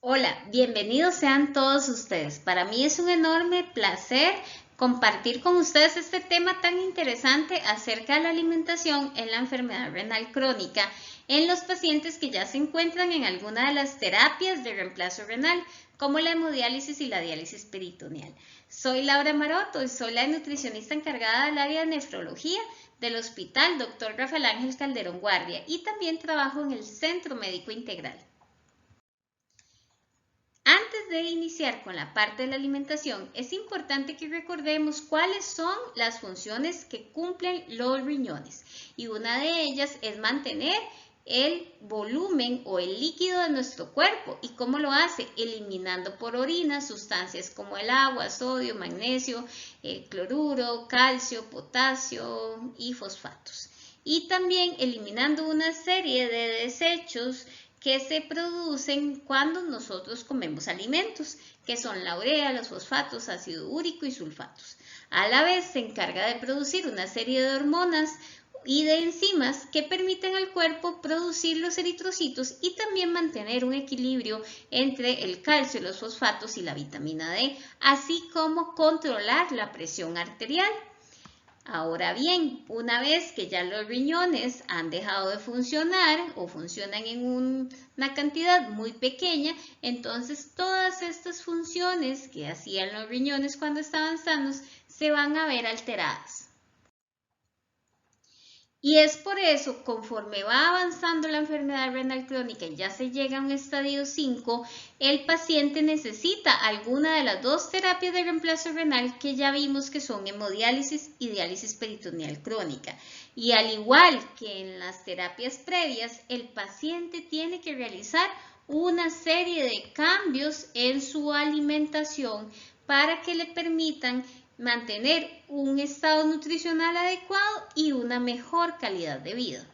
Hola, bienvenidos sean todos ustedes. Para mí es un enorme placer compartir con ustedes este tema tan interesante acerca de la alimentación en la enfermedad renal crónica en los pacientes que ya se encuentran en alguna de las terapias de reemplazo renal, como la hemodiálisis y la diálisis peritoneal. Soy Laura Maroto y soy la nutricionista encargada del área de nefrología del Hospital Dr. Rafael Ángel Calderón Guardia y también trabajo en el Centro Médico Integral. Antes de iniciar con la parte de la alimentación, es importante que recordemos cuáles son las funciones que cumplen los riñones. Y una de ellas es mantener el volumen o el líquido de nuestro cuerpo. ¿Y cómo lo hace? Eliminando por orina sustancias como el agua, sodio, magnesio, cloruro, calcio, potasio y fosfatos. Y también eliminando una serie de desechos que se producen cuando nosotros comemos alimentos, que son la urea, los fosfatos, ácido úrico y sulfatos. A la vez se encarga de producir una serie de hormonas y de enzimas que permiten al cuerpo producir los eritrocitos y también mantener un equilibrio entre el calcio, los fosfatos y la vitamina D, así como controlar la presión arterial. Ahora bien, una vez que ya los riñones han dejado de funcionar o funcionan en una cantidad muy pequeña, entonces todas estas funciones que hacían los riñones cuando estaban sanos se van a ver alteradas. Y es por eso, conforme va avanzando la enfermedad renal crónica y ya se llega a un estadio 5, el paciente necesita alguna de las dos terapias de reemplazo renal que ya vimos que son hemodiálisis y diálisis peritoneal crónica. Y al igual que en las terapias previas, el paciente tiene que realizar una serie de cambios en su alimentación para que le permitan mantener un estado nutricional adecuado y una mejor calidad de vida.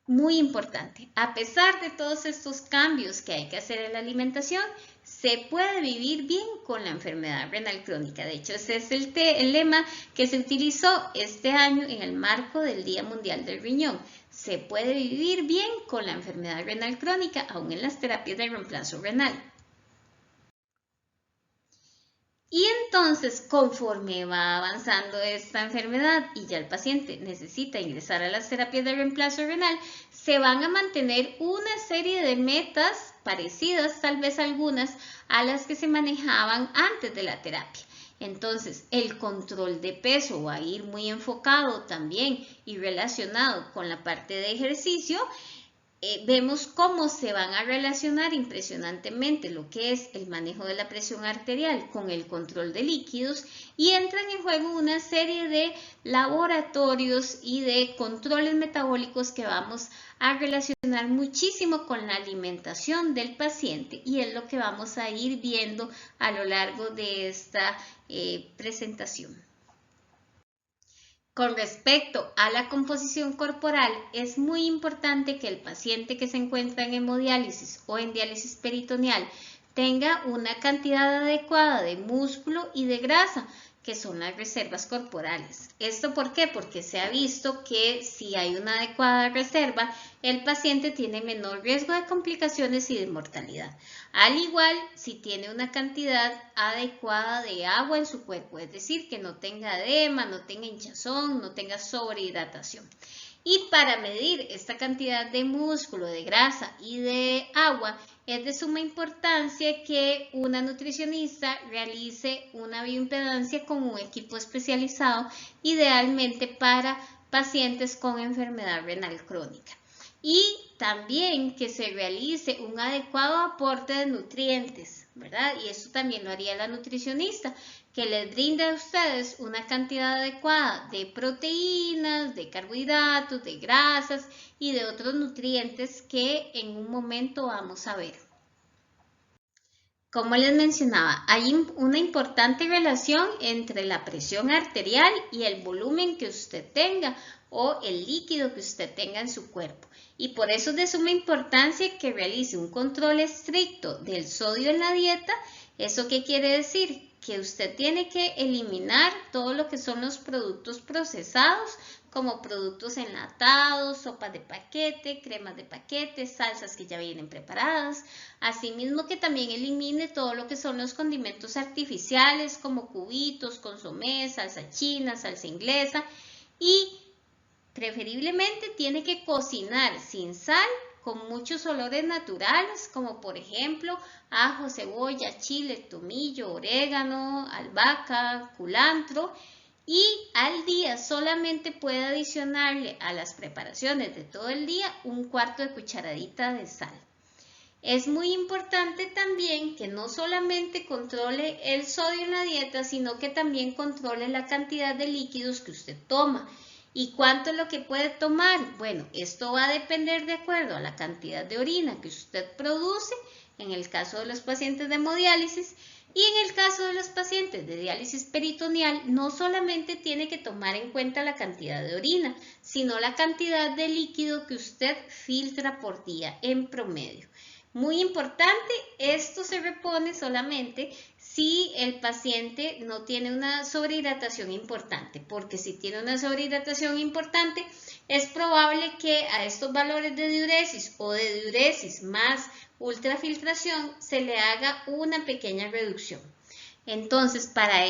Muy importante, a pesar de todos estos cambios que hay que hacer en la alimentación, se puede vivir bien con la enfermedad renal crónica. De hecho, ese es el lema que se utilizó este año en el marco del Día Mundial del Riñón. Se puede vivir bien con la enfermedad renal crónica, aún en las terapias de reemplazo renal. Y entonces, conforme va avanzando esta enfermedad y ya el paciente necesita ingresar a las terapias de reemplazo renal, se van a mantener una serie de metas parecidas, tal vez algunas, a las que se manejaban antes de la terapia. Entonces, el control de peso va a ir muy enfocado también y relacionado con la parte de ejercicio. Vemos cómo se van a relacionar impresionantemente lo que es el manejo de la presión arterial con el control de líquidos y entran en juego una serie de laboratorios y de controles metabólicos que vamos a relacionar muchísimo con la alimentación del paciente y es lo que vamos a ir viendo a lo largo de esta presentación. Con respecto a la composición corporal, es muy importante que el paciente que se encuentra en hemodiálisis o en diálisis peritoneal tenga una cantidad adecuada de músculo y de grasa, que son las reservas corporales. ¿Esto por qué? Porque se ha visto que si hay una adecuada reserva, el paciente tiene menor riesgo de complicaciones y de mortalidad. Al igual, si tiene una cantidad adecuada de agua en su cuerpo, es decir, que no tenga edema, no tenga hinchazón, no tenga sobrehidratación. Y para medir esta cantidad de músculo, de grasa y de agua, es de suma importancia que una nutricionista realice una bioimpedancia con un equipo especializado, idealmente para pacientes con enfermedad renal crónica. Y también que se realice un adecuado aporte de nutrientes, ¿verdad? Y eso también lo haría la nutricionista, que les brinde a ustedes una cantidad adecuada de proteínas, de carbohidratos, de grasas y de otros nutrientes que en un momento vamos a ver. Como les mencionaba, hay una importante relación entre la presión arterial y el volumen que usted tenga o el líquido que usted tenga en su cuerpo. Y por eso es de suma importancia que realice un control estricto del sodio en la dieta. ¿Eso qué quiere decir? Que usted tiene que eliminar todo lo que son los productos procesados, como productos enlatados, sopas de paquete, cremas de paquete, salsas que ya vienen preparadas. Asimismo que también elimine todo lo que son los condimentos artificiales como cubitos, consomé, salsa china, salsa inglesa y preferiblemente tiene que cocinar sin sal con muchos olores naturales como por ejemplo ajo, cebolla, chile, tomillo, orégano, albahaca, culantro y al día solamente puede adicionarle a las preparaciones de todo el día un cuarto de cucharadita de sal. Es muy importante también que no solamente controle el sodio en la dieta, sino que también controle la cantidad de líquidos que usted toma. ¿Y cuánto es lo que puede tomar? Bueno, esto va a depender de acuerdo a la cantidad de orina que usted produce, en el caso de los pacientes de hemodiálisis, y en el caso de los pacientes de diálisis peritoneal, no solamente tiene que tomar en cuenta la cantidad de orina, sino la cantidad de líquido que usted filtra por día en promedio. Muy importante, esto se repone solamente si el paciente no tiene una sobrehidratación importante, porque si tiene una sobrehidratación importante, es probable que a estos valores de diuresis o de diuresis más ultrafiltración se le haga una pequeña reducción. Entonces, para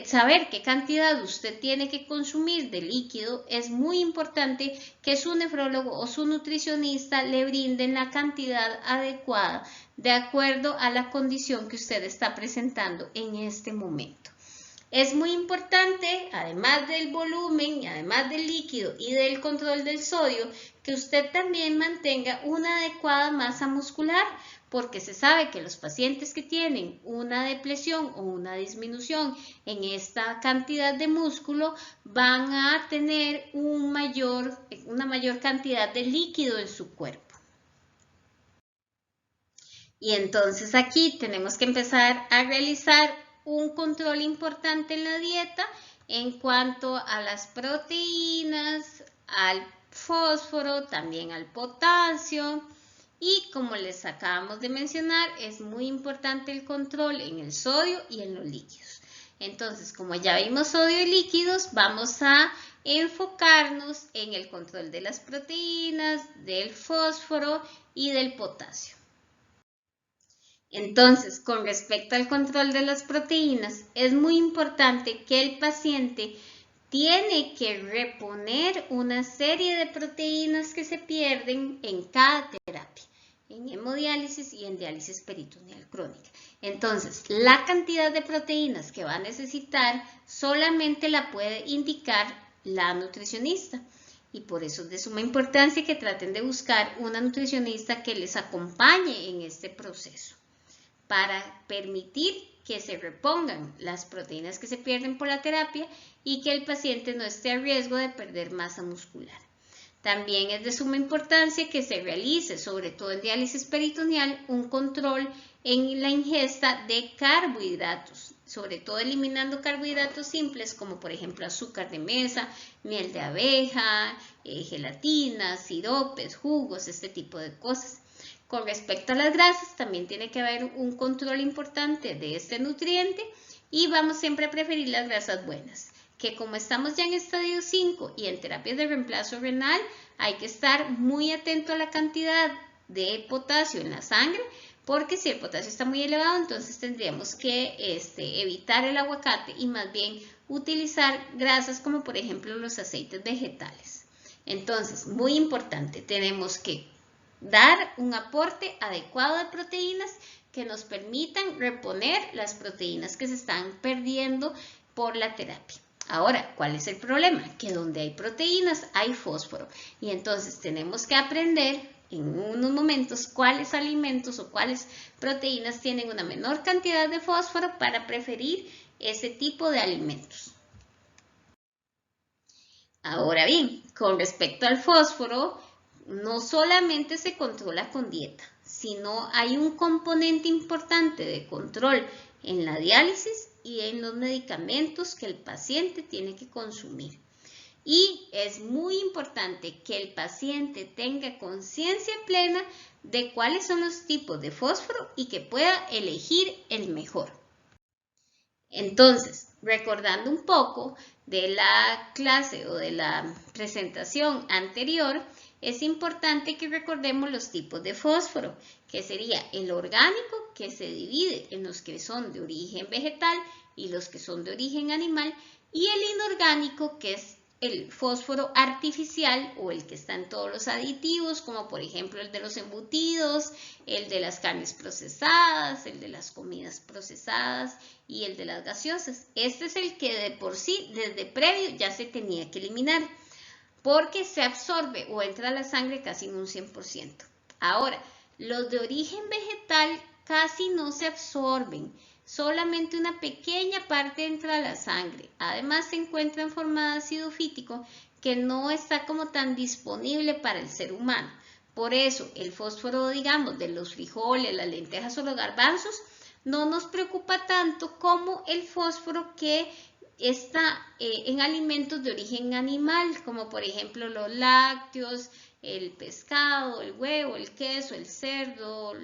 saber qué cantidad usted tiene que consumir de líquido, es muy importante que su nefrólogo o su nutricionista le brinden la cantidad adecuada de acuerdo a la condición que usted está presentando en este momento. Es muy importante, además del volumen, además del líquido y del control del sodio, que usted también mantenga una adecuada masa muscular, porque se sabe que los pacientes que tienen una depresión o una disminución en esta cantidad de músculo van a tener una mayor cantidad de líquido en su cuerpo. Y entonces aquí tenemos que empezar a realizar un control importante en la dieta en cuanto a las proteínas, al fósforo, también al potasio y como les acabamos de mencionar es muy importante el control en el sodio y en los líquidos. Entonces como ya vimos sodio y líquidos vamos a enfocarnos en el control de las proteínas, del fósforo y del potasio. Entonces, con respecto al control de las proteínas, es muy importante que el paciente tiene que reponer una serie de proteínas que se pierden en cada terapia, en hemodiálisis y en diálisis peritoneal crónica. Entonces, la cantidad de proteínas que va a necesitar solamente la puede indicar la nutricionista. Y por eso es de suma importancia que traten de buscar una nutricionista que les acompañe en este proceso, para permitir que se repongan las proteínas que se pierden por la terapia y que el paciente no esté a riesgo de perder masa muscular. También es de suma importancia que se realice, sobre todo en diálisis peritoneal, un control en la ingesta de carbohidratos, sobre todo eliminando carbohidratos simples como por ejemplo azúcar de mesa, miel de abeja, gelatina, siropes, jugos, este tipo de cosas. Con respecto a las grasas, también tiene que haber un control importante de este nutriente y vamos siempre a preferir las grasas buenas, que como estamos ya en estadio 5 y en terapias de reemplazo renal, hay que estar muy atento a la cantidad de potasio en la sangre, porque si el potasio está muy elevado, entonces tendríamos que evitar el aguacate y más bien utilizar grasas como por ejemplo los aceites vegetales. Entonces, muy importante, tenemos que dar un aporte adecuado de proteínas que nos permitan reponer las proteínas que se están perdiendo por la terapia. Ahora, ¿cuál es el problema? Que donde hay proteínas hay fósforo y entonces tenemos que aprender en unos momentos cuáles alimentos o cuáles proteínas tienen una menor cantidad de fósforo para preferir ese tipo de alimentos. Ahora bien, con respecto al fósforo, no solamente se controla con dieta, sino hay un componente importante de control en la diálisis y en los medicamentos que el paciente tiene que consumir. Y es muy importante que el paciente tenga conciencia plena de cuáles son los tipos de fósforo y que pueda elegir el mejor. Entonces, recordando un poco de la clase o de la presentación anterior, es importante que recordemos los tipos de fósforo, que sería el orgánico, que se divide en los que son de origen vegetal y los que son de origen animal, y el inorgánico, que es el fósforo artificial o el que está en todos los aditivos, como por ejemplo el de los embutidos, el de las carnes procesadas, el de las comidas procesadas y el de las gaseosas. Este es el que de por sí, desde previo, ya se tenía que eliminar, porque se absorbe o entra a la sangre casi en un 100%. Ahora, los de origen vegetal casi no se absorben, solamente una pequeña parte entra a la sangre. Además se encuentra en forma de ácido fítico que no está como tan disponible para el ser humano. Por eso el fósforo, digamos, de los frijoles, las lentejas o los garbanzos no nos preocupa tanto como el fósforo que está en alimentos de origen animal, como por ejemplo los lácteos, el pescado, el huevo, el queso, el cerdo,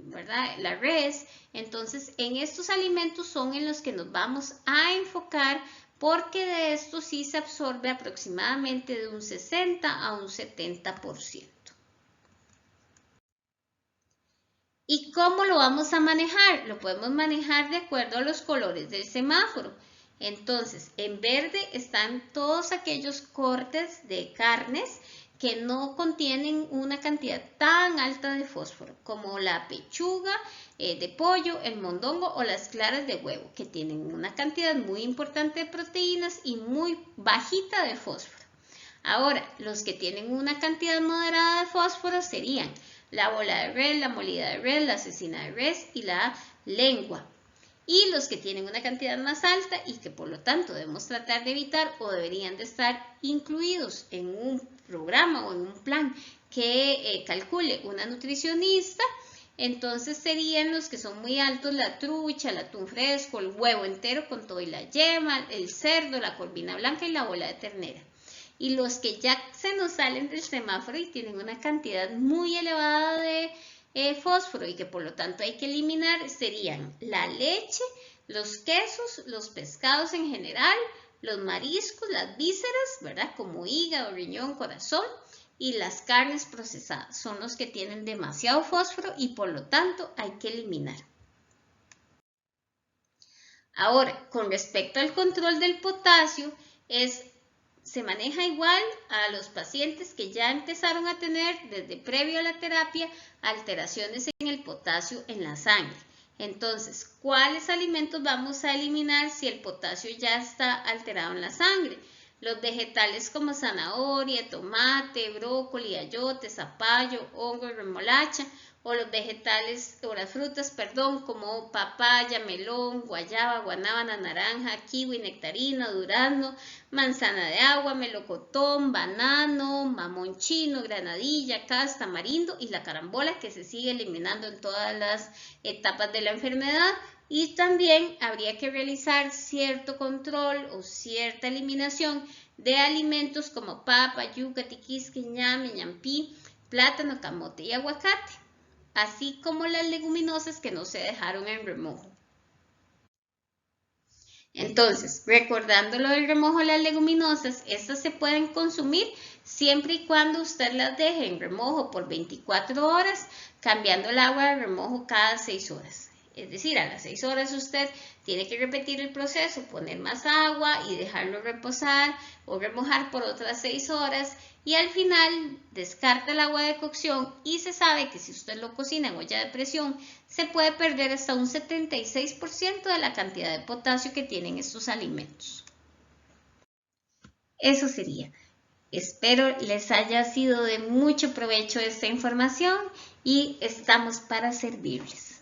¿verdad? La res. Entonces, en estos alimentos son en los que nos vamos a enfocar porque de esto sí se absorbe aproximadamente de un 60 a un 70%. ¿Y cómo lo vamos a manejar? Lo podemos manejar de acuerdo a los colores del semáforo. Entonces, en verde están todos aquellos cortes de carnes que no contienen una cantidad tan alta de fósforo, como la pechuga de pollo, el mondongo o las claras de huevo, que tienen una cantidad muy importante de proteínas y muy bajita de fósforo. Ahora, los que tienen una cantidad moderada de fósforo serían la bola de res, la molida de res, la cecina de res y la lengua. Y los que tienen una cantidad más alta y que por lo tanto debemos tratar de evitar o deberían de estar incluidos en un programa o en un plan que calcule una nutricionista, entonces serían los que son muy altos: la trucha, el atún fresco, el huevo entero con todo y la yema, el cerdo, la corvina blanca y la bola de ternera. Y los que ya se nos salen del semáforo y tienen una cantidad muy elevada de fósforo y que por lo tanto hay que eliminar serían la leche, los quesos, los pescados en general, los mariscos, las vísceras, ¿verdad? Como hígado, riñón, corazón, y las carnes procesadas. Son los que tienen demasiado fósforo y por lo tanto hay que eliminar. Ahora, con respecto al control del potasio, se maneja igual a los pacientes que ya empezaron a tener desde previo a la terapia alteraciones en el potasio en la sangre. Entonces, ¿cuáles alimentos vamos a eliminar si el potasio ya está alterado en la sangre? Los vegetales como zanahoria, tomate, brócoli, ayote, zapallo, hongo y remolacha, o los vegetales o las frutas, como papaya, melón, guayaba, guanábana, naranja, kiwi, nectarina, durazno, manzana de agua, melocotón, banano, mamón chino, granadilla, cas, tamarindo y la carambola, que se sigue eliminando en todas las etapas de la enfermedad. Y también habría que realizar cierto control o cierta eliminación de alimentos como papa, yuca, tiquisque, ñame, ñampí, plátano, camote y aguacate, así como las leguminosas que no se dejaron en remojo. Entonces, recordando lo del remojo de las leguminosas, estas se pueden consumir siempre y cuando usted las deje en remojo por 24 horas, cambiando el agua de remojo cada 6 horas. Es decir, a las 6 horas usted tiene que repetir el proceso, poner más agua y dejarlo reposar o remojar por otras 6 horas. Y al final descarta el agua de cocción y se sabe que si usted lo cocina en olla de presión, se puede perder hasta un 76% de la cantidad de potasio que tienen estos alimentos. Eso sería. Espero les haya sido de mucho provecho esta información y estamos para servirles.